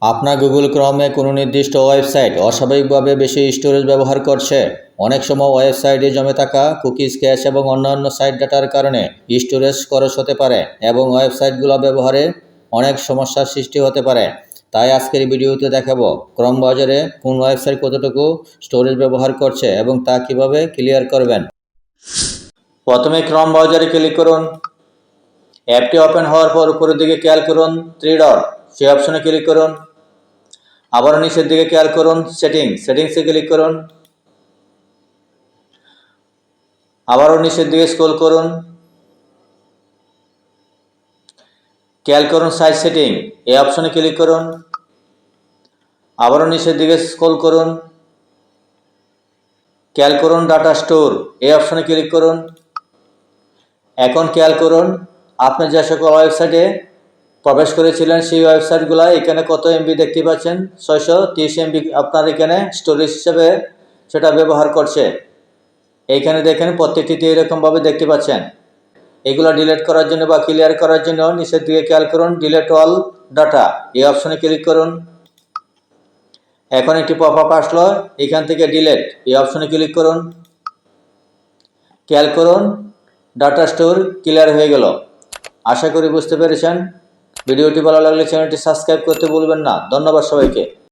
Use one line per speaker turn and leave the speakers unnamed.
আপনার গুগল ক্রমে কোনো নির্দিষ্ট ওয়েবসাইট অস্বাভাবিকভাবে বেশি স্টোরেজ ব্যবহার করছে। অনেক সময় ওয়েবসাইটে জমে থাকা কুকিজ, ক্যাশ এবং অন্যান্য সাইট ডাটার কারণে স্টোরেজ খরচ হতে পারে এবং ওয়েবসাইটগুলো ব্যবহারে অনেক সমস্যার সৃষ্টি হতে পারে। তাই আজকের ভিডিওতে দেখাবো ক্রম ব্রাউজারে কোন ওয়েবসাইট কতটুকু স্টোরেজ ব্যবহার করছে এবং তা কিভাবে ক্লিয়ার করবেন। প্রথমে ক্রম ব্রাউজারে ক্লিক করুন। অ্যাপটি ওপেন হওয়ার পর উপরের দিকে খেয়াল করুন থ্রি ডট, সেই অপশনে ক্লিক করুন। আবারও নিচের দিকে খেয়াল করুন সেটিংসে ক্লিক করুন। আবারও নিচের দিকে স্ক্রল করুন, খেয়াল করুন সাইজ সেটিং, এই অপশনে ক্লিক করুন। আবারও নিচের দিকে স্ক্রল করুন, খেয়াল করুন ডাটা স্টোর, এই অপশনে ক্লিক করুন। এখন খেয়াল করুন আপনি যে সকল ওয়েবসাইটে প্রবেশ করেছিলেন সেই ওয়েবসাইটগুলো এখানে কত এমবি দেখতে পাচ্ছেন, 630 এমবি আপনার এখানে স্টোরেজ হিসেবে সেটা ব্যবহার করছে। এইখানে দেখেন প্রত্যেকটিতে এরকমভাবে দেখতে পাচ্ছেন। এগুলো ডিলিট করার জন্য বা ক্লিয়ার করার জন্য নিচের দিকে খেয়াল করুন ডিলিট অল ডাটা, এই অপশনে ক্লিক করুন। এখন একটি পপআপ আসলো, এখান থেকে ডিলিট, এই অপশনে ক্লিক করুন। খেয়াল করুন ডাটা স্টোর ক্লিয়ার হয়ে গেল। আশা করি বুঝতে পেরেছেন। ভিডিওটি ভালো লাগলে চ্যানেলটি সাবস্ক্রাইব করতে ভুলবেন না। ধন্যবাদ সবাইকে।